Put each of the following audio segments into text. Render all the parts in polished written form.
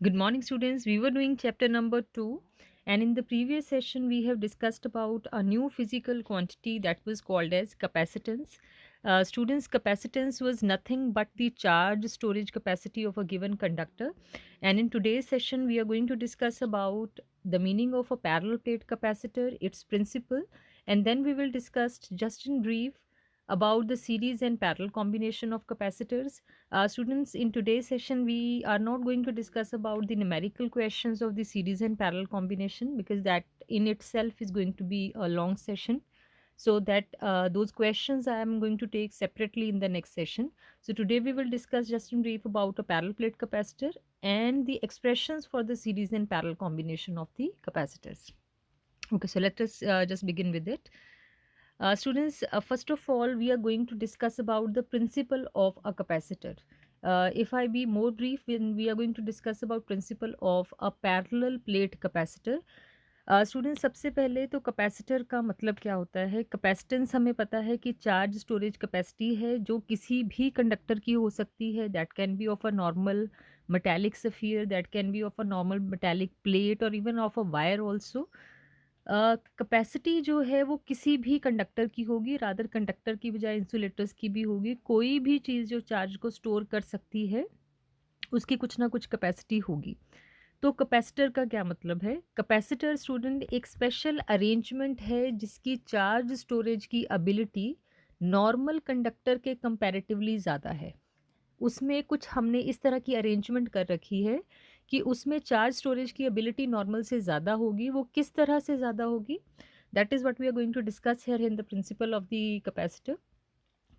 Good morning, students. We were doing chapter number 2, and in the previous session, we have discussed about a new physical quantity that was called as capacitance. Students, capacitance was nothing but the charge storage capacity of a given conductor. And in today's session, we are going to discuss about the meaning of a parallel plate capacitor, its principle, and then we will discuss just in brief about the series and parallel combination of capacitors. Students, in today's session, we are not going to discuss about the numerical questions of the series and parallel combination because that in itself is going to be a long session. So that those questions I am going to take separately in the next session. So today we will discuss just in brief about a parallel plate capacitor and the expressions for the series and parallel combination of the capacitors. Okay, so let us just begin with it. Students, first of all, we are going to discuss about the principle of a capacitor. If I be more brief, when we are going to discuss about principle of a parallel plate capacitor. Student सबसे पहले तो capacitor का मतलब क्या होता है? Capacitance हमें पता है कि चार्ज स्टोरेज कैपेसिटी है जो किसी भी कंडक्टर की हो सकती है। That can be of a normal metallic sphere, that can be of a normal metallic plate और even of a wire also. Capacity जो है वो किसी भी कंडक्टर की होगी, रादर कंडक्टर की बजाय इंसुलेटर्स की भी होगी। कोई भी चीज़ जो चार्ज को स्टोर कर सकती है, उसकी कुछ ना कुछ कैपेसिटी होगी। तो कैपेसिटर का क्या मतलब है? कैपेसिटर स्टूडेंट एक स्पेशल अरेंजमेंट है जिसकी चार्ज स्टोरेज की एबिलिटी नॉर्मल कंडक्टर के कंपैरेटिवली ज़्यादा है। उसमें कुछ हमने इस तरह की अरेंजमेंट कर रखी है कि उसमें चार्ज स्टोरेज की एबिलिटी नॉर्मल से ज़्यादा होगी। वो किस तरह से ज़्यादा होगी? That is what we are going to discuss here in the principle of the capacitor,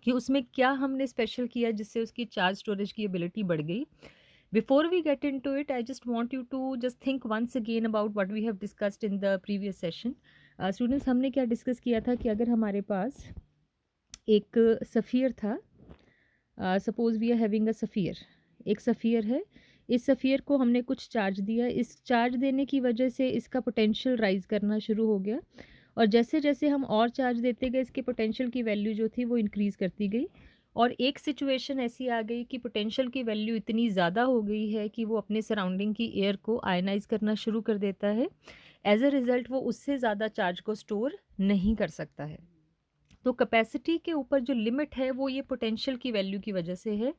कि उसमें क्या हमने स्पेशल किया जिससे उसकी चार्ज स्टोरेज की एबिलिटी बढ़ गई। Before we get into it, I just want you to just think once again about what we have discussed in the previous session. Students, हमने क्या डिस्कस किया था कि अगर हमारे पास एक सफ़ियर था, suppose we are having a sphere, एक सफ़ियर है। इस सफ़ियर को हमने कुछ चार्ज दिया, इस चार्ज देने की वजह से इसका पोटेंशियल राइज करना शुरू हो गया और जैसे जैसे हम और चार्ज देते गए इसके पोटेंशियल की वैल्यू जो थी वो इंक्रीज़ करती गई और एक सिचुएशन ऐसी आ गई कि पोटेंशियल की वैल्यू इतनी ज़्यादा हो गई है कि वो अपने सराउंडिंग की एयर को आयनाइज करना शुरू कर देता है। एज अ रिज़ल्ट वो उससे ज़्यादा चार्ज को स्टोर नहीं कर सकता है। तो कैपेसिटी के ऊपर जो लिमिट है वो ये पोटेंशियल की वैल्यू की वजह से है।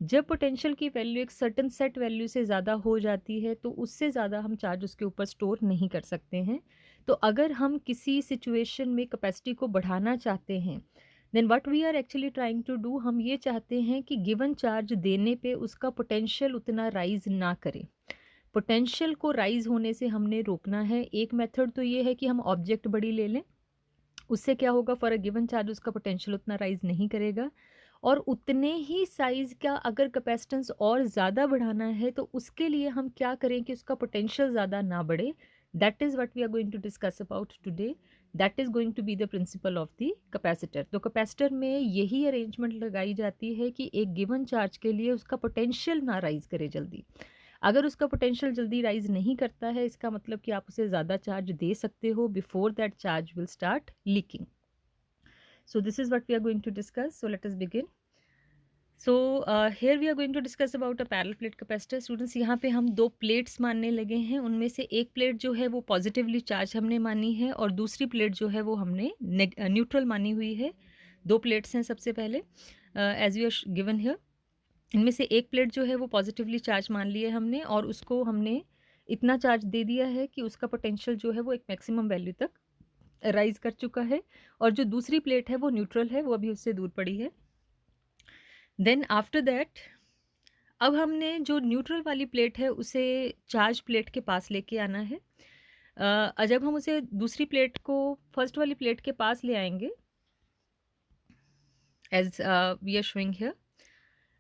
जब पोटेंशियल की वैल्यू एक सर्टेन सेट वैल्यू से ज़्यादा हो जाती है तो उससे ज़्यादा हम चार्ज उसके ऊपर स्टोर नहीं कर सकते हैं। तो अगर हम किसी सिचुएशन में कैपेसिटी को बढ़ाना चाहते हैं, then what we are actually trying to do, हम ये चाहते हैं कि गिवन चार्ज देने पे उसका पोटेंशियल उतना राइज ना करे। पोटेंशियल को राइज होने से हमने रोकना है। एक मेथड तो ये है कि हम ऑब्जेक्ट बड़ी ले लें, उससे क्या होगा, फॉर अ गिवन चार्ज उसका पोटेंशियल उतना राइज नहीं करेगा और उतने ही साइज का अगर कैपेसिटेंस और ज़्यादा बढ़ाना है तो उसके लिए हम क्या करें कि उसका पोटेंशियल ज़्यादा ना बढ़े। That is what we are going to discuss about today. That is going to be the principle of the capacitor. तो कैपेसिटर में यही अरेंजमेंट लगाई जाती है कि एक गिवन चार्ज के लिए उसका पोटेंशियल ना राइज करे जल्दी। अगर उसका पोटेंशियल जल्दी राइज नहीं करता है, इसका मतलब कि आप उसे ज़्यादा चार्ज दे सकते हो before that charge will start leaking. So this is what we are going to discuss. So let us begin. So here we are going to discuss about a parallel plate capacitor. Students, यहाँ पे हम दो plates मानने लगे हैं। उनमें से एक प्लेट जो है वो पॉजिटिवली चार्ज हमने मानी है और दूसरी प्लेट जो है वो हमने न्यूट्रल मानी हुई है। दो प्लेट्स हैं सबसे पहले, as you are given here. इनमें से एक प्लेट जो है वो पॉजिटिवली चार्ज मान ली है हमने और उसको हमने इतना चार्ज दे दिया है कि उसका पोटेंशियल जो है वो एक मैक्सिमम वैल्यू तक राइज कर चुका है और जो दूसरी प्लेट है वो न्यूट्रल है, वो अभी उससे दूर पड़ी है। देन आफ्टर दैट, अब हमने जो न्यूट्रल वाली प्लेट है उसे चार्ज प्लेट के पास लेके आना है। जब हम उसे दूसरी प्लेट को फर्स्ट वाली प्लेट के पास ले आएंगे, as we are showing here.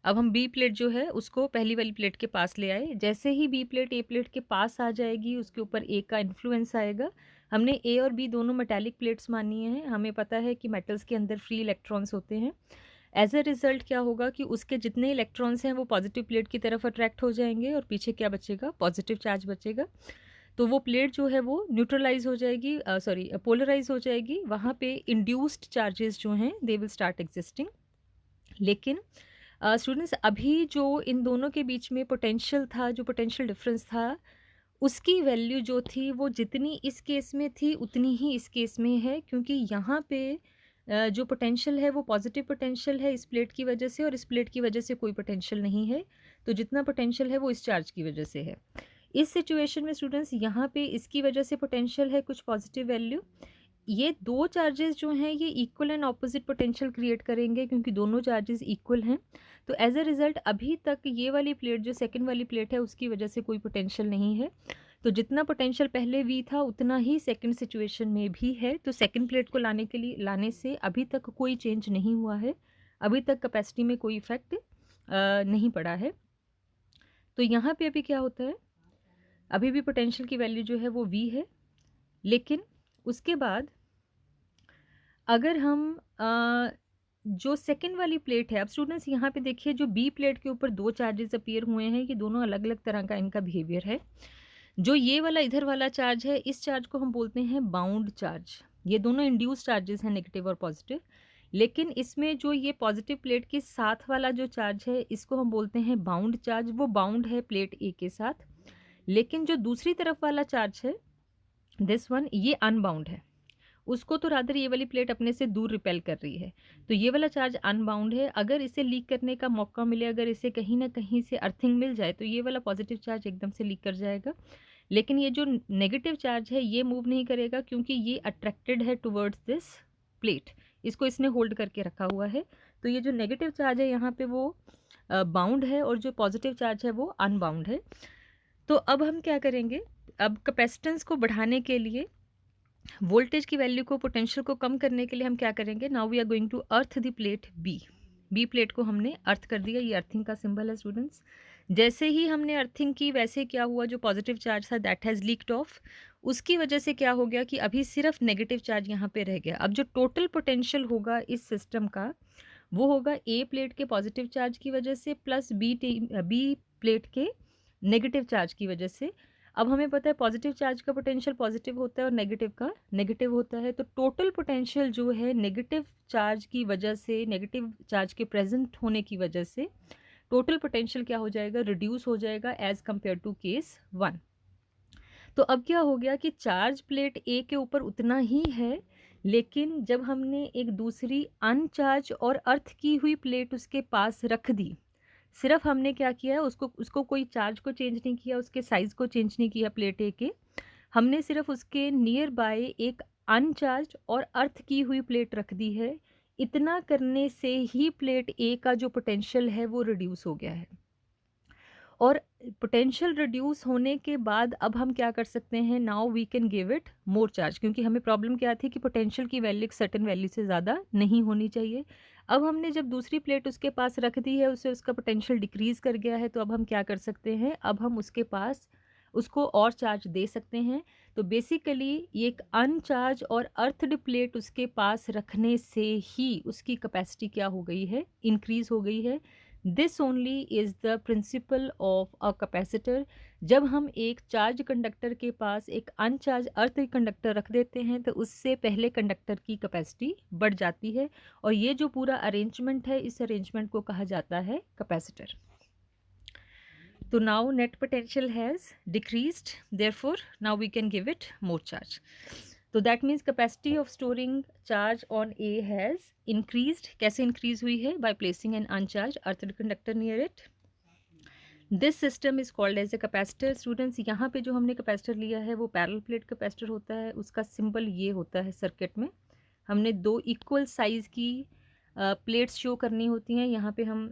अब हम बी प्लेट जो है उसको पहली वाली प्लेट के पास ले आए। जैसे ही बी प्लेट ए प्लेट के पास आ जाएगी उसके ऊपर ए का इन्फ्लुएंस आएगा। हमने ए और बी दोनों मेटालिक प्लेट्स मानी हैं। हमें पता है कि मेटल्स के अंदर फ्री इलेक्ट्रॉन्स होते हैं। एज अ रिजल्ट क्या होगा कि उसके जितने इलेक्ट्रॉन्स हैं वो पॉजिटिव प्लेट की तरफ अट्रैक्ट हो जाएंगे और पीछे क्या बचेगा, पॉजिटिव चार्ज बचेगा। तो वो प्लेट जो है वो न्यूट्रलाइज हो जाएगी, सॉरी पोलराइज हो जाएगी। वहाँ पे इंड्यूस्ड चार्जेस जो हैं दे विल स्टार्ट एग्जिस्टिंग। लेकिन स्टूडेंट्स अभी जो इन दोनों के बीच में पोटेंशियल था, जो पोटेंशियल डिफरेंस था, उसकी वैल्यू जो थी वो जितनी इस केस में थी उतनी ही इस केस में है, क्योंकि यहाँ पे जो पोटेंशियल है वो पॉजिटिव पोटेंशियल है इस प्लेट की वजह से, और इस प्लेट की वजह से कोई पोटेंशियल नहीं है। तो जितना पोटेंशियल है वो इस चार्ज की वजह से है। इस सिचुएशन में स्टूडेंट्स यहाँ पे इसकी वजह से पोटेंशियल है कुछ पॉजिटिव वैल्यू। ये दो चार्जेस जो हैं ये equal and opposite potential create करेंगे, क्योंकि दोनों चार्जेस इक्वल हैं। तो एज अ रिजल्ट अभी तक ये वाली प्लेट जो सेकंड वाली प्लेट है उसकी वजह से कोई पोटेंशियल नहीं है। तो जितना पोटेंशियल पहले वी था उतना ही सेकंड सिचुएशन में भी है। तो सेकंड प्लेट को लाने से अभी तक कोई चेंज नहीं हुआ है, अभी तक कैपेसिटी में कोई इफेक्ट नहीं पड़ा है। तो यहाँ पे अभी क्या होता है, अभी भी पोटेंशियल की वैल्यू जो है वो वी है, लेकिन उसके बाद अगर हम जो सेकंड वाली प्लेट है, अब स्टूडेंट्स यहाँ पे देखिए जो बी प्लेट के ऊपर दो चार्जेस अपीयर हुए हैं, ये दोनों अलग अलग तरह का इनका बिहेवियर है। जो ये वाला इधर वाला चार्ज है, इस चार्ज को हम बोलते हैं बाउंड चार्ज। ये दोनों इंड्यूस चार्जेस हैं, नेगेटिव और पॉजिटिव। लेकिन इसमें जो ये पॉजिटिव प्लेट के साथ वाला जो चार्ज है इसको हम बोलते हैं बाउंड चार्ज। वो बाउंड है प्लेट ए के साथ। लेकिन जो दूसरी तरफ वाला चार्ज है, दिस वन, ये अनबाउंड है। उसको तो रादर ये वाली प्लेट अपने से दूर रिपेल कर रही है। तो ये वाला चार्ज अनबाउंड है। अगर इसे लीक करने का मौका मिले, अगर इसे कहीं ना कहीं से अर्थिंग मिल जाए, तो ये वाला पॉजिटिव चार्ज एकदम से लीक कर जाएगा। लेकिन ये जो नेगेटिव चार्ज है ये मूव नहीं करेगा, क्योंकि ये अट्रैक्टेड है टुवर्ड्स दिस प्लेट। इसको इसने होल्ड करके रखा हुआ है। तो ये जो नेगेटिव चार्ज है यहाँ पे वो बाउंड है, और जो पॉजिटिव चार्ज है वो अनबाउंड है। तो अब हम क्या करेंगे, अब कैपेसिटेंस को बढ़ाने के लिए, वोल्टेज की वैल्यू को, पोटेंशियल को कम करने के लिए हम क्या करेंगे, now we are going to earth the plate B. B plate को हमने अर्थ कर दिया, ये अर्थिंग का सिंबल है स्टूडेंट्स। जैसे ही हमने अर्थिंग की वैसे क्या हुआ, जो पॉजिटिव चार्ज था दैट हैज़ लीक्ड ऑफ। उसकी वजह से क्या हो गया कि अभी सिर्फ नेगेटिव चार्ज यहाँ पे रह गया। अब जो टोटल पोटेंशियल होगा इस सिस्टम का वो होगा ए प्लेट के पॉजिटिव चार्ज की वजह से प्लस बी प्लेट के नेगेटिव चार्ज की वजह से। अब हमें पता है पॉजिटिव चार्ज का पोटेंशियल पॉजिटिव होता है और नेगेटिव का नेगेटिव होता है। तो टोटल पोटेंशियल जो है नेगेटिव चार्ज की वजह से, नेगेटिव चार्ज के प्रेजेंट होने की वजह से टोटल पोटेंशियल क्या हो जाएगा, रिड्यूस हो जाएगा एज कंपेयर टू केस 1। तो अब क्या हो गया कि चार्ज प्लेट ए के ऊपर उतना ही है, लेकिन जब हमने एक दूसरी अनचार्ज और अर्थ की हुई प्लेट उसके पास रख दी, सिर्फ हमने क्या किया है, उसको उसको कोई चार्ज को चेंज नहीं किया, उसके साइज को चेंज नहीं किया प्लेट ए के। हमने सिर्फ उसके नियर बाय एक अनचार्ज और अर्थ की हुई प्लेट रख दी है। इतना करने से ही प्लेट ए का जो पोटेंशियल है वो रिड्यूस हो गया है। और पोटेंशियल रिड्यूस होने के बाद अब हम क्या कर सकते हैं, now we can give it more charge, क्योंकि हमें प्रॉब्लम क्या थी कि पोटेंशियल की वैल्यू एक सर्टेन वैल्यू से ज़्यादा नहीं होनी चाहिए। अब हमने जब दूसरी प्लेट उसके पास रख दी है, उससे उसका पोटेंशियल डिक्रीज़ कर गया है, तो अब हम क्या कर सकते हैं, अब हम उसके पास उसको और चार्ज दे सकते हैं। तो बेसिकली ये एक अनचार्ज और अर्थड प्लेट उसके पास रखने से ही उसकी कैपेसिटी क्या हो गई है, इंक्रीज हो गई है। This only is the principle of a capacitor. जब हम एक चार्ज कंडक्टर के पास एक अनचार्ज अर्थ कंडक्टर रख देते हैं तो उससे पहले कंडक्टर की कैपेसिटी बढ़ जाती है, और ये जो पूरा अरेंजमेंट है, इस अरेंजमेंट को कहा जाता है capacitor. So now net potential has decreased, therefore now we can give it more charge. So that means capacity of storing charge on A has increased. कैसे increase हुई है? By placing an uncharged earthed conductor near it. This system is called as a capacitor. Students, यहाँ पे जो हमने capacitor लिया है वो parallel plate capacitor होता है। उसका symbol ये होता है circuit में। हमने दो equal size की प्लेट्स शो करनी होती हैं। यहाँ पे हम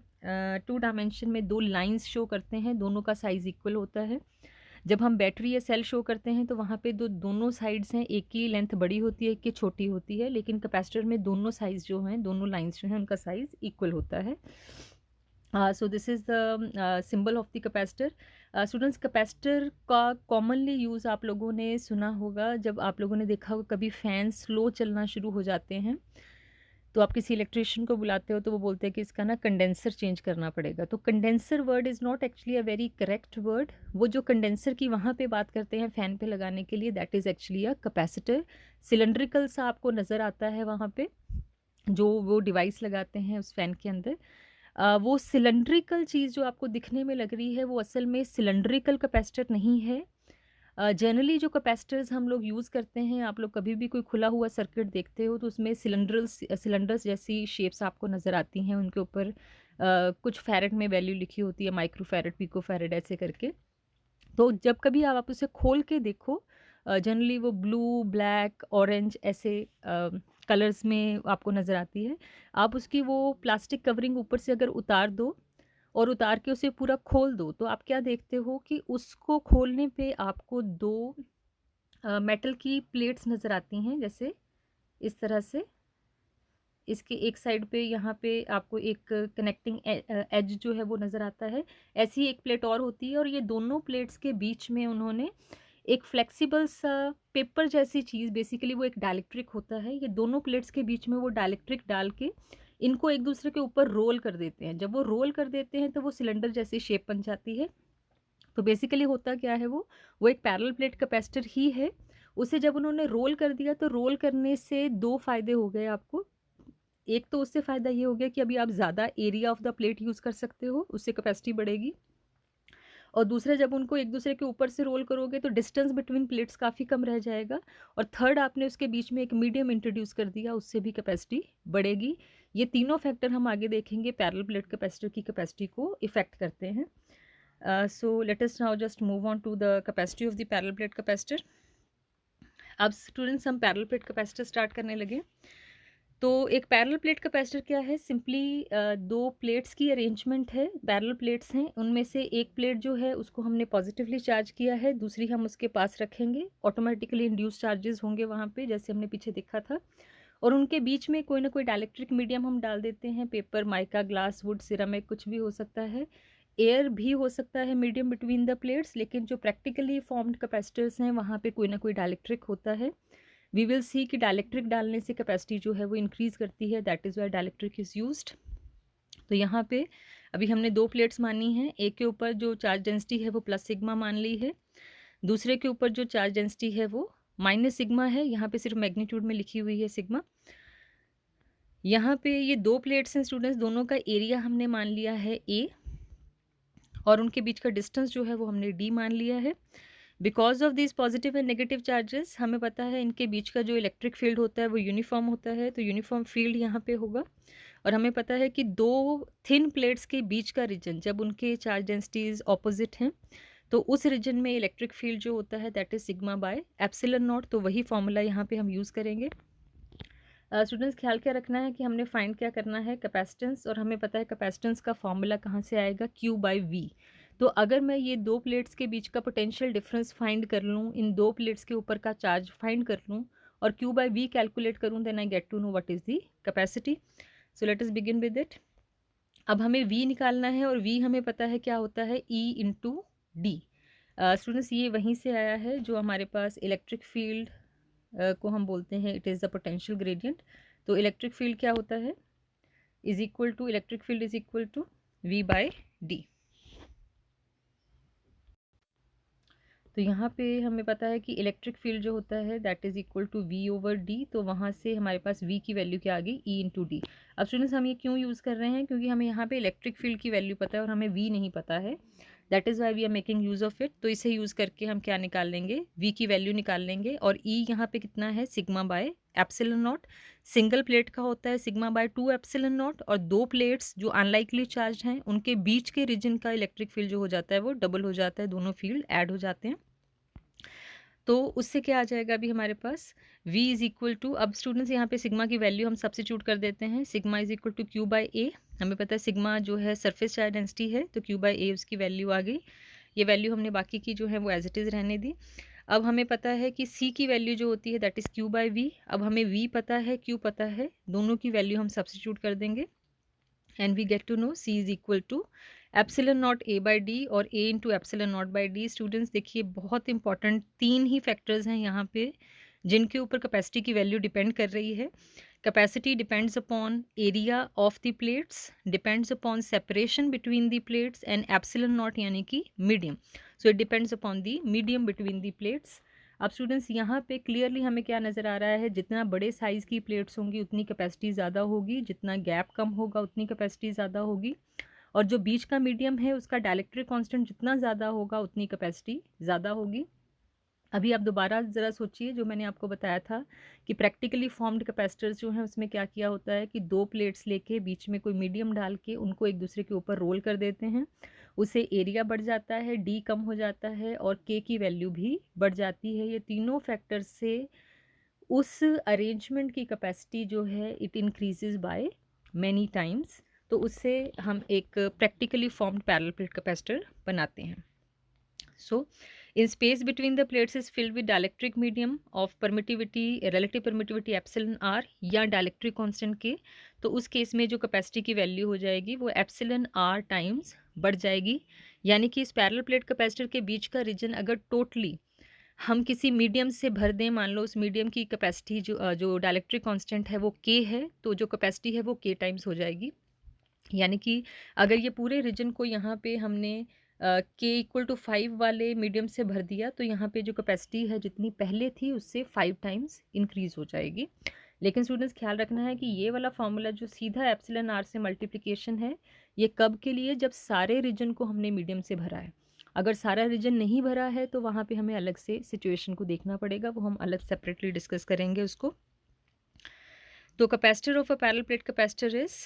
2 डायमेंशन में दो लाइंस शो करते हैं, दोनों का साइज़ इक्वल होता है। जब हम बैटरी या सेल शो करते हैं तो वहाँ पे दोनों साइड्स हैं, एक की लेंथ बड़ी होती है, एक की छोटी होती है, लेकिन कैपेसिटर में दोनों साइज़ जो हैं, दोनों लाइंस जो हैं, उनका साइज़ इक्वल होता है। So this is the symbol of the capacitor. Students, capacitor का कॉमनली यूज़ आप लोगों ने सुना होगा, जब आप लोगों ने देखा होगा कभी फ़ैन स्लो चलना शुरू हो जाते हैं तो आप किसी इलेक्ट्रिशियन को बुलाते हो तो वो बोलते हैं कि इसका ना कंडेंसर चेंज करना पड़ेगा। तो condenser word is not actually a very correct word. वो जो कंडेंसर की वहाँ पे बात करते हैं फ़ैन पे लगाने के लिए, that is actually a capacitor. Cylindrical सा आपको नज़र आता है वहाँ पे, जो वो डिवाइस लगाते हैं उस फ़ैन के अंदर। वो सिलिंड्रिकल चीज़ जो आपको दिखने में लग रही है वो असल में सिलिंड्रिकल कैपेसिटर नहीं है। जनरली जो कैपेसिटर्स हम लोग यूज़ करते हैं, आप लोग कभी भी कोई खुला हुआ सर्किट देखते हो तो उसमें सिलेंडर्स जैसी शेप्स आपको नज़र आती हैं, उनके ऊपर कुछ फैरेड में वैल्यू लिखी होती है, माइक्रो फैरेड, पिको फैरेड ऐसे करके। तो जब कभी आप उसे खोल के देखो, जनरली वो ब्लू, ब्लैक, ऑरेंज ऐसे कलर्स में आपको नज़र आती है। आप उसकी वो प्लास्टिक कवरिंग ऊपर से अगर उतार दो और उतार के उसे पूरा खोल दो, तो आप क्या देखते हो कि उसको खोलने पे आपको 2 मेटल की प्लेट्स नज़र आती हैं, जैसे इस तरह से। इसके एक साइड पे यहाँ पे आपको एक कनेक्टिंग एज जो है वो नज़र आता है। ऐसी ही एक प्लेट और होती है और ये दोनों प्लेट्स के बीच में उन्होंने एक फ्लेक्सिबल सा पेपर जैसी चीज़, बेसिकली वो एक डाइलेक्ट्रिक होता है, ये दोनों प्लेट्स के बीच में वो डाइलेक्ट्रिक डाल के इनको एक दूसरे के ऊपर रोल कर देते हैं। जब वो रोल कर देते हैं तो वो सिलेंडर जैसी शेप बन जाती है। तो बेसिकली होता क्या है, वो एक पैरेलल प्लेट कैपेसिटर ही है। उसे जब उन्होंने रोल कर दिया तो रोल करने से 2 फ़ायदे हो गए आपको। एक तो उससे फ़ायदा ये हो गया कि अभी आप ज़्यादा area of the plate use कर सकते हो, उससे कैपेसिटी बढ़ेगी। और दूसरा, जब उनको एक दूसरे के ऊपर से रोल करोगे तो डिस्टेंस बिटवीन प्लेट्स काफ़ी कम रह जाएगा। और थर्ड, आपने उसके बीच में एक मीडियम इंट्रोड्यूस कर दिया, उससे भी कैपेसिटी बढ़ेगी। ये तीनों फैक्टर हम आगे देखेंगे पैरेलल प्लेट कैपेसिटर की कैपेसिटी को इफ़ेक्ट करते हैं। So let us now just move on to the capacity of the parallel plate capacitor. अब स्टूडेंट्स हम पैरेलल प्लेट कैपेसिटर स्टार्ट करने लगे। तो एक पैरेलल प्लेट कैपेसिटर क्या है, सिंपली 2 प्लेट्स की अरेंजमेंट है। पैरेलल प्लेट्स हैं, उनमें से एक प्लेट जो है उसको हमने पॉजिटिवली चार्ज किया है, दूसरी हम उसके पास रखेंगे। ऑटोमेटिकली इंड्यूस चार्जेस होंगे वहाँ पे, जैसे हमने पीछे देखा था। और उनके बीच में कोई ना कोई डाइलेक्ट्रिक मीडियम हम डाल देते हैं, paper, mica, glass, would, ceramic, कुछ भी हो सकता है। एयर भी हो सकता है मीडियम बिटवीन द प्लेट्स, लेकिन जो प्रैक्टिकली फॉर्म्ड कैपेसिटर्स हैं वहाँ पे कोई ना कोई डाइलेक्ट्रिक होता है। वी विल सी कि डाइलेक्ट्रिक डालने से कैपेसिटी जो है वो इंक्रीज़ करती है, that is Y dielectric is used. तो यहाँ पे अभी हमने 2 प्लेट्स मानी हैं। एक के ऊपर जो चार्ज डेंसिटी है वो प्लस सिग्मा मान ली है, दूसरे के ऊपर जो चार्ज डेंसिटी है वो माइनस सिग्मा है। यहाँ पे सिर्फ मैग्नीट्यूड में लिखी हुई है सिग्मा। यहाँ पे ये 2 प्लेट्स हैं स्टूडेंट्स, दोनों का एरिया हमने मान लिया है ए, और उनके बीच का डिस्टेंस जो है वो हमने डी मान लिया है। Because of this positive and negative charges, हमें पता है इनके बीच का जो इलेक्ट्रिक फील्ड होता है वो यूनिफॉर्म होता है, तो यूनिफॉर्म फील्ड यहाँ पे होगा। और हमें पता है कि 2 थिन प्लेट्स के बीच का रीजन, जब उनके चार्ज डेंसिटीज ऑपोजिट हैं, तो उस रीजन में इलेक्ट्रिक फील्ड जो होता है that is sigma by epsilon not. तो वही फॉर्मूला यहाँ पे हम यूज़ करेंगे। स्टूडेंट्स, ख्याल क्या रखना है कि हमने फाइंड क्या करना है, कैपेसिटेंस, और हमें पता है कैपेसिटेंस का फॉर्मूला कहाँ से आएगा, Q बाई V। तो अगर मैं ये 2 प्लेट्स के बीच का पोटेंशियल डिफरेंस फाइंड कर लूँ, इन 2 प्लेट्स के ऊपर का चार्ज फाइंड कर लूँ और Q बाई V कैलकुलेट करूँ, then I get to know what is the capacity. So let us begin with it. अब हमें V निकालना है और V हमें पता है क्या होता है, E इंटू डी। स्टूडेंट्स, ये वहीं से आया है जो हमारे पास इलेक्ट्रिक फील्ड को हम बोलते हैं it is the potential gradient. तो इलेक्ट्रिक फील्ड क्या होता है, electric field is equal to V by D. तो यहाँ पे हमें पता है कि इलेक्ट्रिक फील्ड जो होता है that is equal to V over D. तो वहाँ से हमारे पास V की वैल्यू क्या आ गई, E इंटू डी। अब स्टूडेंट्स, हम ये क्यों यूज़ कर रहे हैं, क्योंकि हमें यहाँ पे इलेक्ट्रिक फील्ड की वैल्यू पता है और हमें V नहीं पता है, that is why we are making use of it. तो इसे यूज़ करके हम क्या निकाल लेंगे, V की वैल्यू निकाल लेंगे। और E यहाँ पे कितना है, sigma by epsilon not. Single plate का होता है सिग्मा बाय 2 एप्सिलॉन नॉट, और 2 प्लेट्स जो अनलाइकली चार्ज हैं उनके बीच के रीजन का इलेक्ट्रिक फील्ड जो हो जाता है वो डबल हो जाता है, दोनों फील्ड ऐड हो जाते हैं। तो उससे क्या आ जाएगा अभी हमारे पास, v इज इक्वल टू, अब स्टूडेंट्स यहाँ पे सिग्मा की वैल्यू हम सब्स्टिट्यूट कर देते हैं। Sigma is equal to Q by A. हमें पता है सिग्मा जो है सरफेस चार्ज डेंसिटी है, तो Q बाई ए उसकी वैल्यू आ गई। ये वैल्यू हमने बाकी की जो है वो एज इट इज़ रहने दी। अब हमें पता है कि C की वैल्यू जो होती है that is Q by V. अब हमें V पता है, Q पता है, दोनों की वैल्यू हम सब्स्टिट्यूट कर देंगे and we get to know C is equal to epsilon not A by D और A into epsilon nought by D. Students देखिए, बहुत इंपॉर्टेंट 3 ही फैक्टर्स हैं यहाँ पे जिनके ऊपर कैपेसिटी की वैल्यू डिपेंड कर रही है। Capacity depends upon area of the plates, depends upon separation between the plates, and epsilon not यानी कि medium. So it depends upon the medium between the plates. अब स्टूडेंट्स यहाँ पे क्लियरली हमें क्या नज़र आ रहा है, जितना बड़े साइज़ की प्लेट्स होंगी उतनी कैपेसिटी ज़्यादा होगी, जितना गैप कम होगा उतनी कैपेसिटी ज़्यादा होगी, और जो बीच का मीडियम है उसका डाइलेक्ट्रिक कांस्टेंट जितना ज़्यादा होगा उतनी कैपेसिटी ज़्यादा होगी। अभी आप दोबारा ज़रा सोचिए जो मैंने आपको बताया था कि प्रैक्टिकली फॉर्म्ड कैपेसिटर्स जो हैं उसमें क्या किया होता है कि दो प्लेट्स लेके बीच में कोई मीडियम डाल के उनको एक दूसरे के ऊपर रोल कर देते हैं, उससे एरिया बढ़ जाता है, डी कम हो जाता है और के की वैल्यू भी बढ़ जाती है। ये तीनों फैक्टर्स से उस अरेंजमेंट की कैपेसिटी जो है it increases by many times. तो उससे हम एक practically formed parallel plate capacitor बनाते हैं। So, in space between the plates is filled with dielectric medium of permittivity, relative permittivity epsilon r या dielectric constant k। तो उस केस में जो कैपेसिटी की वैल्यू हो जाएगी वो एप्सिलन r टाइम्स बढ़ जाएगी। यानी कि इस पैरेलल प्लेट कैपेसिटर के बीच का रीजन अगर टोटली हम किसी मीडियम से भर दें, मान लो उस मीडियम की कैपेसिटी जो डाइलेक्ट्रिक कांस्टेंट है वो k है, तो जो कैपेसिटी है वो k टाइम्स हो जाएगी। यानी कि अगर ये पूरे रीजन को यहाँ पे हमने के इक्वल टू 5 वाले मीडियम से भर दिया तो यहाँ पे जो कैपेसिटी है जितनी पहले थी उससे 5 टाइम्स इंक्रीज हो जाएगी। लेकिन स्टूडेंट्स ख्याल रखना है कि ये वाला फॉर्मूला जो सीधा एप्सिलन आर से मल्टीप्लिकेशन है, ये कब के लिए, जब सारे रीजन को हमने मीडियम से भरा है। अगर सारा रीजन नहीं भरा है तो वहाँ पे हमें अलग से सिचुएशन को देखना पड़ेगा, वो हम अलग सेपरेटली डिस्कस करेंगे उसको। तो capacitor of a parallel plate capacitor is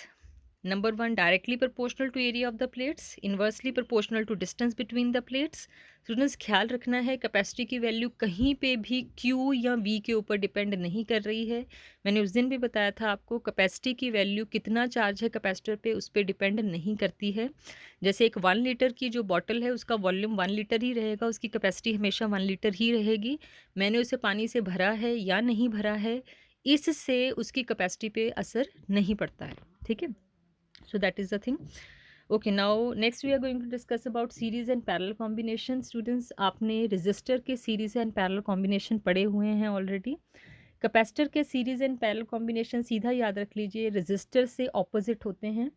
Number 1, directly proportional to area of the plates, inversely proportional to distance between the plates। Students ख्याल रखना है कैपेसिटी की वैल्यू कहीं पे भी Q या V के ऊपर डिपेंड नहीं कर रही है। मैंने उस दिन भी बताया था आपको कैपेसिटी की वैल्यू कितना चार्ज है कैपेसिटर पे उस पर डिपेंड नहीं करती है। जैसे एक 1 लीटर की जो बॉटल है उसका वॉल्यूम 1 लीटर ही रहेगा, उसकी कैपेसिटी हमेशा 1 लीटर ही रहेगी। मैंने उसे पानी से भरा है या नहीं भरा है इससे उसकी कैपेसिटी पे असर नहीं पड़ता है, ठीक है। So that is the thing. Okay, now next we are going to discuss about series and parallel combination। Students, आपने resistor के series and parallel combination पढ़े हुए हैं already। कैपेसिटर के सीरीज एंड पैरेलल कॉम्बिनेशन सीधा याद रख लीजिए, रेजिस्टर से ऑपोजिट होते हैं।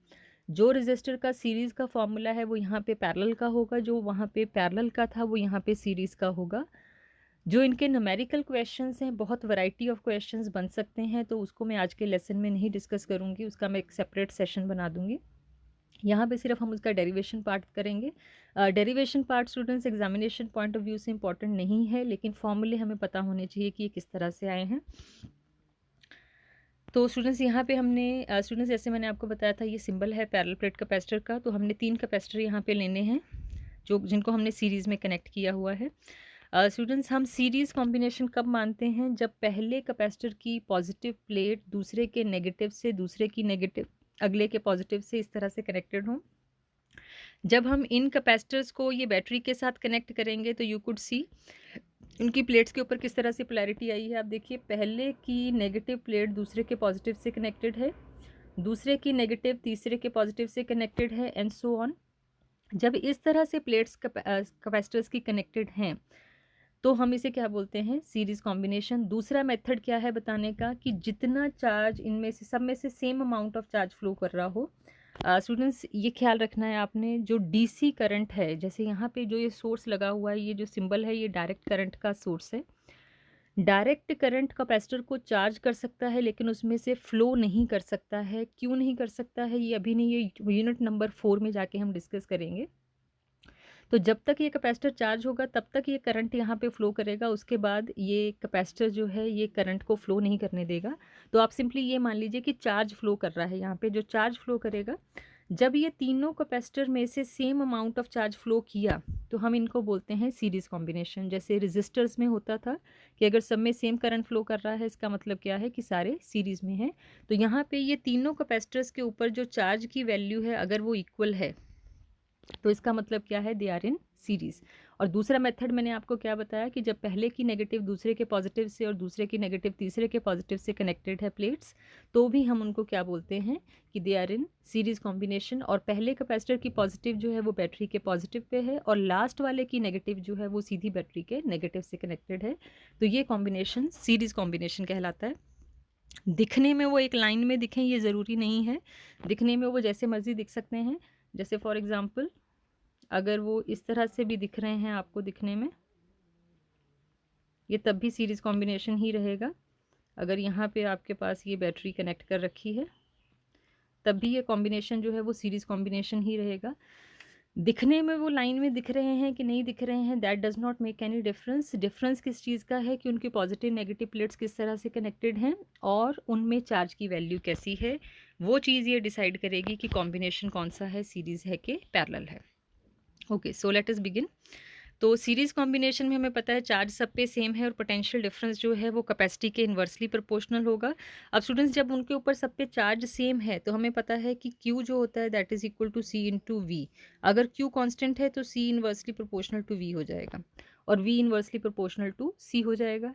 जो रेजिस्टर का सीरीज का फॉर्मूला है वो यहाँ पे पैरेलल का होगा, जो वहाँ पे पैरेलल का था वो यहाँ पे सीरीज का होगा। जो इनके न्यूमेरिकल क्वेश्चंस हैं, बहुत वैरायटी ऑफ क्वेश्चंस बन सकते हैं, तो उसको मैं आज के लेसन में नहीं डिस्कस करूँगी, उसका मैं एक सेपरेट सेशन बना दूँगी। यहाँ पे सिर्फ हम उसका डेरिवेशन पार्ट करेंगे। Derivation part students examination point of view से इंपॉर्टेंट नहीं है, लेकिन फॉर्मूले हमें पता होने चाहिए कि ये किस तरह से आए हैं। तो स्टूडेंट्स यहाँ पे हमने स्टूडेंट्स जैसे मैंने आपको बताया था ये सिंबल है पैरेलल प्लेट कैपेसिटर का, तो हमने 3 कैपेसिटर यहाँ पे लेने हैं जिनको हमने सीरीज़ में कनेक्ट किया हुआ है। स्टूडेंट्स हम सीरीज़ कॉम्बिनेशन कब मानते हैं, जब पहले कैपेसिटर की पॉजिटिव प्लेट दूसरे के नेगेटिव से, दूसरे की नेगेटिव अगले के पॉजिटिव से इस तरह से कनेक्टेड हों। जब हम इन कैपेसिटर्स को ये बैटरी के साथ कनेक्ट करेंगे तो यू कुड सी इनकी प्लेट्स के ऊपर किस तरह से पोलैरिटी आई है। आप देखिए पहले की नेगेटिव प्लेट दूसरे के पॉजिटिव से कनेक्टेड है, दूसरे की नेगेटिव तीसरे के पॉजिटिव से कनेक्टेड है एंड सो ऑन। जब इस तरह से प्लेट्स कैपेसिटर्स की कनेक्टेड हैं तो हम इसे क्या बोलते हैं, सीरीज कॉम्बिनेशन। दूसरा मेथड क्या है बताने का कि जितना चार्ज इनमें से सब में से same amount of charge flow कर रहा हो। स्टूडेंट्स ये ख्याल रखना है आपने, जो डीसी करंट है, जैसे यहाँ पे जो ये सोर्स लगा हुआ है, ये जो सिंबल है ये डायरेक्ट करंट का सोर्स है। डायरेक्ट करंट कैपेसिटर को चार्ज कर सकता है लेकिन उसमें से फ्लो नहीं कर सकता है। क्यों नहीं कर सकता है ये अभी नहीं, ये यूनिट नंबर 4 में जाके हम डिस्कस करेंगे। तो जब तक ये कैपेसिटर चार्ज होगा तब तक ये करंट यहाँ पे फ्लो करेगा, उसके बाद ये कैपेसिटर जो है ये करंट को फ्लो नहीं करने देगा। तो आप सिंपली ये मान लीजिए कि चार्ज फ्लो कर रहा है, यहाँ पे जो चार्ज फ्लो करेगा, जब ये तीनों कैपेसिटर में से same amount of charge flow किया तो हम इनको बोलते हैं सीरीज कॉम्बिनेशन। जैसे रजिस्टर्स में होता था कि अगर सब में सेम करंट फ्लो कर रहा है इसका मतलब क्या है कि सारे सीरीज में हैं। तो यहाँ पे ये तीनों कैपेसिटर्स के ऊपर जो चार्ज की वैल्यू है अगर वो इक्वल है तो इसका मतलब क्या है, दे आर इन सीरीज। और दूसरा मेथड मैंने आपको क्या बताया कि जब पहले की नेगेटिव दूसरे के पॉजिटिव से और दूसरे की नेगेटिव तीसरे के पॉजिटिव से कनेक्टेड है प्लेट्स, तो भी हम उनको क्या बोलते हैं कि they are in series combination. और पहले कैपेसिटर की पॉजिटिव जो है वो बैटरी के पॉजिटिव पे है और लास्ट वाले की नेगेटिव जो है वो सीधी बैटरी के नेगेटिव से कनेक्टेड है। तो ये कॉम्बिनेशन सीरीज कॉम्बिनेशन कहलाता है। दिखने में वो एक लाइन में दिखें ये ज़रूरी नहीं है, दिखने में वो जैसे मर्जी दिख सकते हैं। जैसे फॉर एग्जांपल अगर वो इस तरह से भी दिख रहे हैं आपको दिखने में, ये तब भी सीरीज़ कॉम्बिनेशन ही रहेगा। अगर यहाँ पे आपके पास ये बैटरी कनेक्ट कर रखी है तब भी ये कॉम्बिनेशन जो है वो सीरीज़ कॉम्बिनेशन ही रहेगा। दिखने में वो लाइन में दिख रहे हैं कि नहीं दिख रहे हैं, that does not make any difference. Difference किस चीज़ का है कि उनकी पॉजिटिव नेगेटिव प्लेट्स किस तरह से कनेक्टेड हैं और उनमें चार्ज की वैल्यू कैसी है, वो चीज़ ये डिसाइड करेगी कि कॉम्बिनेशन कौन सा है, सीरीज़ है कि पैरेलल है। ओके, सो लेट अस बिगिन। तो सीरीज़ कॉम्बिनेशन में हमें पता है चार्ज सब पे सेम है और पोटेंशियल डिफरेंस जो है वो कैपेसिटी के इन्वर्सली प्रोपोर्शनल होगा। अब स्टूडेंट्स जब उनके ऊपर सब पे चार्ज सेम है तो हमें पता है कि Q जो होता है that is equal to C into V. अगर Q कांस्टेंट है तो C inversely proportional to V हो जाएगा और V inversely proportional to C हो जाएगा।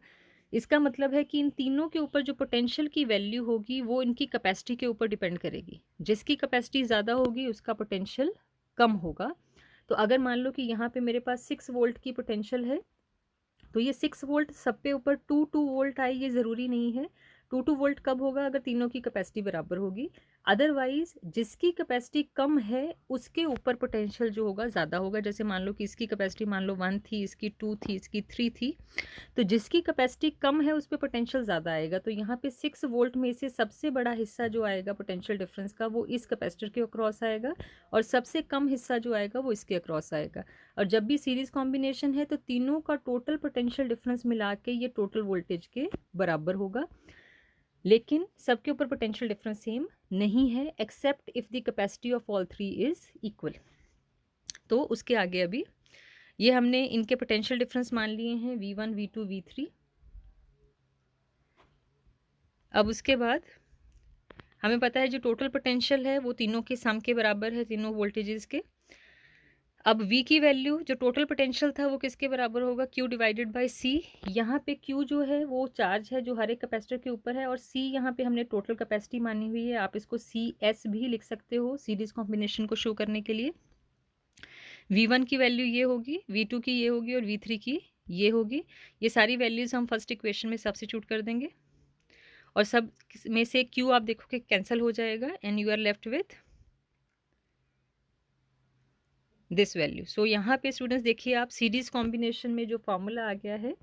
इसका मतलब है कि इन तीनों के ऊपर जो पोटेंशियल की वैल्यू होगी वो इनकी कैपेसिटी के ऊपर डिपेंड करेगी। जिसकी कैपेसिटी ज़्यादा होगी उसका पोटेंशियल कम होगा। तो अगर मान लो कि यहाँ पे मेरे पास 6 वोल्ट की पोटेंशियल है तो ये 6 वोल्ट सब पे ऊपर 2 वोल्ट आए ये ज़रूरी नहीं है। 2 वोल्ट कब होगा? अगर तीनों की कैपेसिटी बराबर होगी। अदरवाइज जिसकी कैपेसिटी कम है उसके ऊपर पोटेंशियल जो होगा ज़्यादा होगा। जैसे मान लो कि इसकी कैपेसिटी मान लो 1 थी, इसकी 2 थी, इसकी 3 थी, तो जिसकी कैपेसिटी कम है उस पर पोटेंशियल ज़्यादा आएगा। तो यहाँ पे 6 वोल्ट में से सबसे बड़ा हिस्सा जो आएगा पोटेंशियल डिफरेंस का वो इस कैपेसिटर के अक्रॉस आएगा और सबसे कम हिस्सा जो आएगा वो इसके अक्रॉस आएगा। और जब भी सीरीज कॉम्बिनेशन है तो तीनों का टोटल पोटेंशियल डिफरेंस मिला के ये टोटल वोल्टेज के बराबर होगा। लेकिन सबके ऊपर पोटेंशियल डिफरेंस सेम नहीं है except if the capacity of all three is equal. तो उसके आगे अभी ये हमने इनके पोटेंशियल डिफरेंस मान लिए हैं V1 V2 V3। अब उसके बाद हमें पता है जो टोटल पोटेंशियल है वो तीनों के सम के बराबर है, तीनों वोल्टेजेस के। अब V की वैल्यू जो टोटल पोटेंशियल था वो किसके बराबर होगा? Q divided by C। यहाँ पे Q जो है वो चार्ज है जो हर एक कैपेसिटर के ऊपर है और C यहाँ पे हमने टोटल कैपेसिटी मानी हुई है। आप इसको CS भी लिख सकते हो सीरीज कॉम्बिनेशन को शो करने के लिए। V1 की वैल्यू ये होगी, V2 की ये होगी और V3 की ये होगी। ये सारी वैल्यूज़ हम फर्स्ट इक्वेशन में सब्स्टिट्यूट कर देंगे और सब में से Q आप देखोगे कैंसिल हो जाएगा and you are left with this value. So यहाँ पे स्टूडेंट्स देखिए आप सीरीज कॉम्बिनेशन में जो फॉर्मूला आ गया है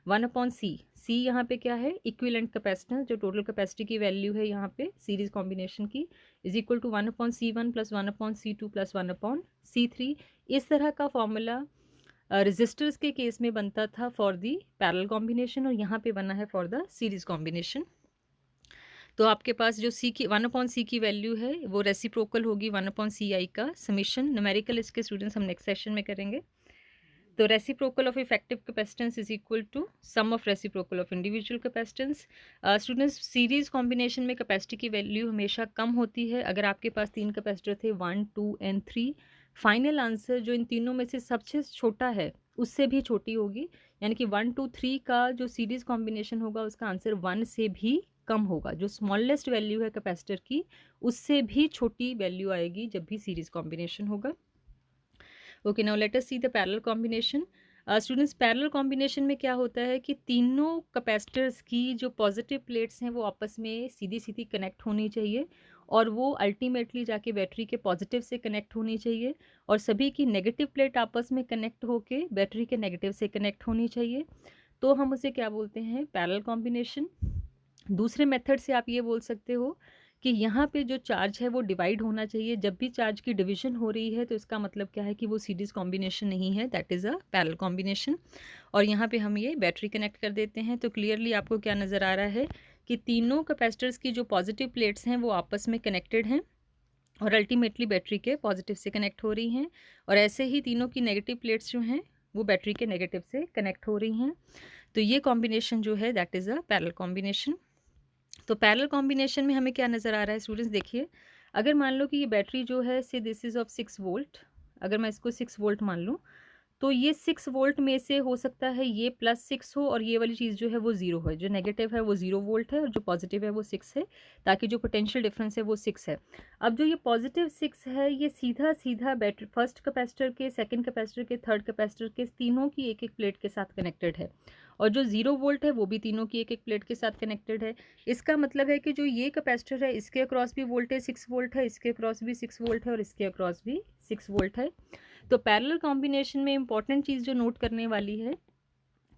1/C। C यहाँ पे क्या है? इक्विवेलेंट कैपेसिटेंस, जो टोटल कैपेसिटी की वैल्यू है यहाँ पे सीरीज कॉम्बिनेशन की, is equal to 1/C1 plus 1/C2 plus 1/C3। इस तरह का फॉर्मूला रेजिस्टर्स के केस में बनता था फॉर दी पैरेलल कॉम्बिनेशन और यहाँ पे बना है फॉर द सीरीज कॉम्बिनेशन। तो आपके पास जो C की 1/C की वैल्यू है वो रेसिप्रोकल होगी 1/CI का समीशन। न्यूमेरिकल इसके स्टूडेंट्स हम नेक्स्ट सेशन में करेंगे। तो reciprocal of effective capacitance is equal to sum of reciprocal of individual capacitance. Students series combination में कैपेसिटी की वैल्यू हमेशा कम होती है। अगर आपके पास 3 कैपेसिटर थे 1, 2 एंड 3, फाइनल आंसर जो इन तीनों में से सबसे छोटा है उससे भी छोटी होगी। यानी कि 1, 2, 3 का जो सीरीज कॉम्बिनेशन होगा उसका आंसर 1 से भी कम होगा। जो स्मॉलेस्ट वैल्यू है कैपेसिटर की उससे भी छोटी वैल्यू आएगी जब भी सीरीज कॉम्बिनेशन होगा। Okay, now let us see the parallel combination. Students parallel combination में क्या होता है कि तीनों कैपेसिटर्स की जो पॉजिटिव प्लेट्स हैं वो आपस में सीधी सीधी कनेक्ट होनी चाहिए और वो अल्टीमेटली जाके बैटरी के पॉजिटिव से कनेक्ट होनी चाहिए और सभी की नेगेटिव प्लेट आपस में कनेक्ट होके बैटरी के नेगेटिव से कनेक्ट होनी चाहिए। तो हम उसे क्या बोलते हैं? Parallel combination. दूसरे मेथड से आप ये बोल सकते हो कि यहाँ पे जो चार्ज है वो डिवाइड होना चाहिए। जब भी चार्ज की डिवीजन हो रही है तो इसका मतलब क्या है कि वो सीरीज कॉम्बिनेशन नहीं है, that is a parallel combination. और यहाँ पे हम ये बैटरी कनेक्ट कर देते हैं तो क्लियरली आपको क्या नज़र आ रहा है कि तीनों कैपेसिटर्स की जो पॉजिटिव प्लेट्स हैं वो आपस में कनेक्टेड हैं और अल्टीमेटली बैटरी के पॉजिटिव से कनेक्ट हो रही हैं और ऐसे ही तीनों की नेगेटिव प्लेट्स जो हैं वो बैटरी के नेगेटिव से कनेक्ट हो रही हैं। तो ये कॉम्बिनेशन जो है that is a parallel combination. तो पैरेलल कॉम्बिनेशन में हमें क्या नज़र आ रहा है स्टूडेंट्स? देखिए, अगर मान लो कि ये बैटरी जो है से दिस इज़ ऑफ 6 वोल्ट, अगर मैं इसको 6 वोल्ट मान लूँ तो ये 6 वोल्ट में से हो सकता है ये +6 हो और ये वाली चीज़ जो है वो 0 है। जो नेगेटिव है वो 0 वोल्ट है और जो पॉजिटिव है वो 6 है, ताकि जो पोटेंशियल डिफरेंस है वो 6 है। अब जो ये पॉजिटिव 6 है ये सीधा सीधा बैटरी फर्स्ट कैपेसिटर के, सेकंड कैपेसिटर के, थर्ड कैपेसिटर के तीनों की एक एक प्लेट के साथ कनेक्टेड है और जो 0 वोल्ट है वो भी तीनों की एक एक प्लेट के साथ कनेक्टेड है। इसका मतलब है कि जो ये कैपेसिटर है इसके अक्रॉस भी वोल्टेज 6 वोल्ट है, इसके अक्रॉस भी 6 वोल्ट है और इसके अक्रॉस भी 6 वोल्ट है। तो पैरेलल कॉम्बिनेशन में इंपॉर्टेंट चीज़ जो नोट करने वाली है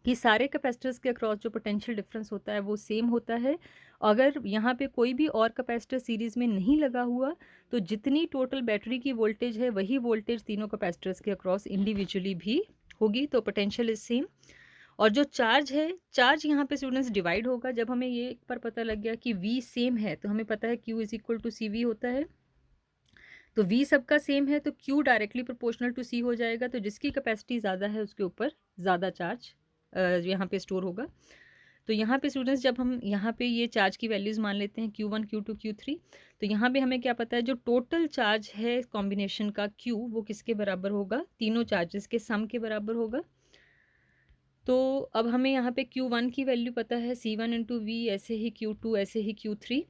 कि सारे कैपेसिटर्स के अक्रॉस जो पोटेंशियल डिफरेंस होता है वो सेम होता है। अगर यहाँ पे कोई भी और कैपेसिटर सीरीज़ में नहीं लगा हुआ तो जितनी टोटल बैटरी की वोल्टेज है वही वोल्टेज तीनों कैपेसिटर्स के अक्रॉस इंडिविजुअली भी होगी, तो पोटेंशियल इज सेम। और जो चार्ज है, चार्ज यहाँ पे स्टूडेंट्स डिवाइड होगा। जब हमें ये एक बार पता लग गया कि V सेम है तो हमें पता है Q is equal to CV होता है। तो V सबका सेम है तो Q directly proportional to C हो जाएगा, तो जिसकी कैपेसिटी ज़्यादा है उसके ऊपर ज़्यादा चार्ज यहाँ पे स्टोर होगा। तो यहाँ पे स्टूडेंट्स जब हम यहाँ पे ये चार्ज की वैल्यूज़ मान लेते हैं Q1 Q2 Q3, तो यहाँ पे हमें क्या पता है जो टोटल चार्ज है कॉम्बिनेशन का Q वो किसके बराबर होगा, तीनों चार्जेस के सम के बराबर होगा। तो अब हमें यहाँ पे Q1 की वैल्यू पता है C1 इंटू वी, ऐसे ही Q2 ऐसे ही Q3।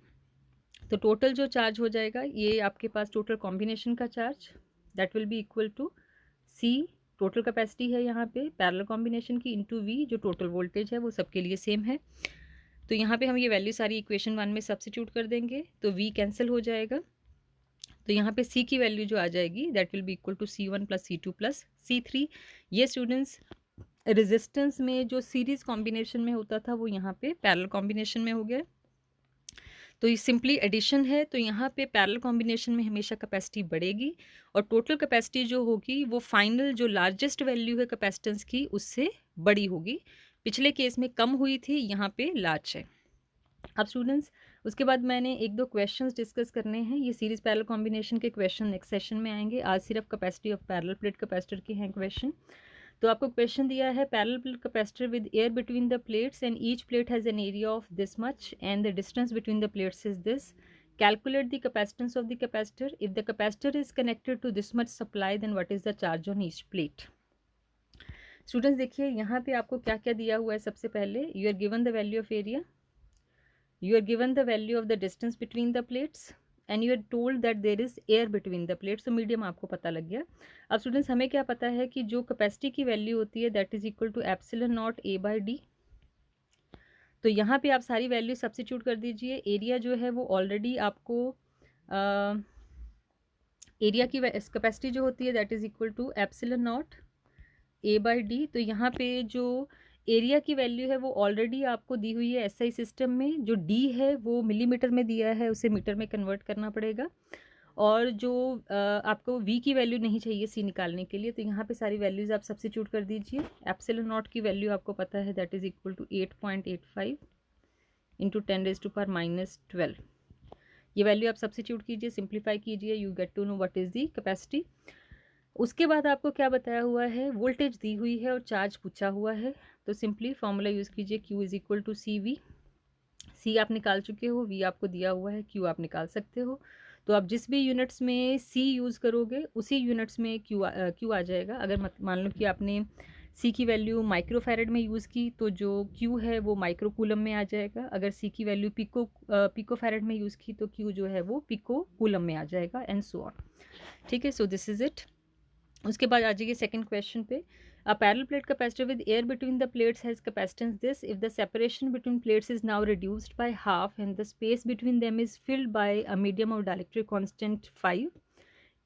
तो टोटल जो चार्ज हो जाएगा ये आपके पास टोटल कॉम्बिनेशन का charge that will be equal to C, total capacity है यहाँ पे पैरेलल कॉम्बिनेशन की, इंटू V जो टोटल वोल्टेज है वो सबके लिए सेम है। तो यहाँ पे हम ये वैल्यू सारी इक्वेशन 1 में सब्स्टिट्यूट कर देंगे तो V कैंसिल हो जाएगा। तो यहाँ पे C की वैल्यू जो आ जाएगी that will be equal to C1 plus C2 plus C3। ये स्टूडेंट्स रेजिस्टेंस में जो सीरीज कॉम्बिनेशन में होता था वो यहाँ पे पैरेलल कॉम्बिनेशन में हो गया। तो ये सिंपली एडिशन है, तो यहाँ पे पैरेलल कॉम्बिनेशन में हमेशा कैपेसिटी बढ़ेगी और टोटल कैपेसिटी जो होगी वो फाइनल जो लार्जेस्ट वैल्यू है कैपेसिटेंस की उससे बड़ी होगी। पिछले केस में कम हुई थी, यहाँ पे लार्ज है। अब स्टूडेंट्स उसके बाद मैंने एक दो क्वेश्चंस डिस्कस करने हैं। ये सीरीज पैरेलल कॉम्बिनेशन के क्वेश्चन नेक्स्ट सेशन में आएंगे। आज सिर्फ capacity of parallel plate capacitor के हैं क्वेश्चन। तो आपको क्वेश्चन दिया है parallel plate capacitor with air between the plates and each plate has an area of this much and the distance between the plates is this. Calculate the capacitance of the capacitor. If the capacitor is connected to this much supply, then what is the charge on each plate? Students देखिए यहाँ पे आपको क्या क्या दिया हुआ है। सबसे पहले you are given the value of area, you are given the value of the distance between the plates and you are told that there is air between the plates, so medium आपको पता लग गया। अब students हमें क्या पता है कि जो कैपेसिटी की वैल्यू होती है that is equal to epsilon not A by D. तो यहाँ पे आप सारी वैल्यू सब्स्टिट्यूट कर दीजिए। एरिया जो है वो ऑलरेडी आपको एरिया की कैपेसिटी जो होती है that is equal to epsilon not A by D. तो यहाँ पे जो एरिया की वैल्यू है वो ऑलरेडी आपको दी हुई है एसआई सिस्टम में। जो डी है वो मिलीमीटर में दिया है, उसे मीटर में कन्वर्ट करना पड़ेगा। और जो आपको वी की वैल्यू नहीं चाहिए सी निकालने के लिए, तो यहाँ पे सारी वैल्यूज़ आप सब्स्टिट्यूट कर दीजिए। एप्सिलॉन नॉट की वैल्यू आपको पता है that is equal to 8.85 into 10⁻⁻12। ये वैल्यू आप सब्स्टिट्यूट कीजिए, सिंप्लीफाई कीजिए, you get to know what is the capacity. उसके बाद आपको क्या बताया हुआ है, वोल्टेज दी हुई है और चार्ज पूछा हुआ है। तो सिंपली फॉर्मूला यूज़ कीजिए, Q is equal to CV। C आप निकाल चुके हो, V आपको दिया हुआ है, Q आप निकाल सकते हो। तो आप जिस भी यूनिट्स में C यूज़ करोगे उसी यूनिट्स में Q आ जाएगा। अगर मान लो कि आपने C की वैल्यू माइक्रोफैरेड में यूज़ की तो जो Q है वो माइक्रो कूलम में आ जाएगा। अगर C की वैल्यू पिकोफैरेड में यूज़ की तो Q जो है वो पिको कूलम में आ जाएगा एंड सो ऑन। ठीक है, सो दिस इज़ इट। उसके बाद आ जाइए सेकंड क्वेश्चन पे। A parallel plate capacitor with air between the plates has capacitance this if the separation between plates is now reduced by half and the space between them is filled by a medium of dielectric constant 5।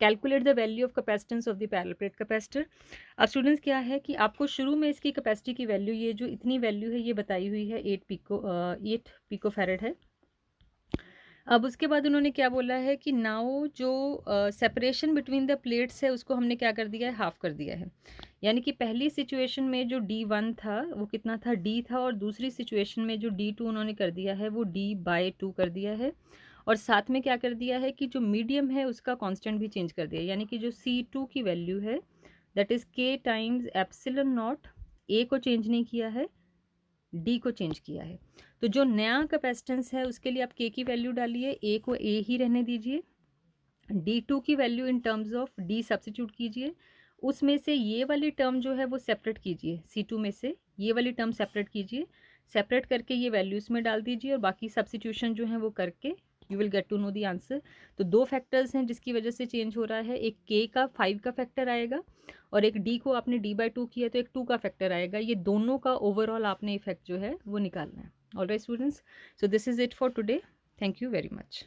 Calculate the value of capacitance of the parallel plate capacitor. अब students क्या है कि आपको शुरू में इसकी capacity की value, ये जो इतनी वैल्यू है ये बताई हुई है 8 पिकोफैरेड है। अब उसके बाद उन्होंने क्या बोला है कि नाउ जो सेपरेशन बिटवीन द प्लेट्स है उसको हमने क्या कर दिया है, हाफ कर दिया है। यानी कि पहली सिचुएशन में जो D1 था वो कितना था, D था, और दूसरी सिचुएशन में जो D2 उन्होंने कर दिया है वो D/2 कर दिया है। और साथ में क्या कर दिया है कि जो मीडियम है उसका कांस्टेंट भी चेंज कर दिया, यानी कि जो C2 की वैल्यू है that is K times epsilon not, A को चेंज नहीं किया है, D को चेंज किया है। तो जो नया कैपेसिटेंस है उसके लिए आप K की वैल्यू डालिए, A को A ही रहने दीजिए, D2 की value in terms of D substitute कीजिए। उसमें से ये वाली टर्म जो है वो सेपरेट कीजिए, C2 में से ये वाली टर्म सेपरेट कीजिए, सेपरेट करके ये वैल्यूज में डाल दीजिए और बाकी सब्स्टिट्यूशन जो है वो करके you will get to know the answer. तो दो फैक्टर्स हैं जिसकी वजह से चेंज हो रहा है, एक K का 5 का फैक्टर आएगा और एक D को आपने D/2 किया तो एक 2 का फैक्टर आएगा। ये दोनों का ओवरऑल आपने इफेक्ट जो है वो निकालना है। Alright students, so this is it for today. Thank you very much.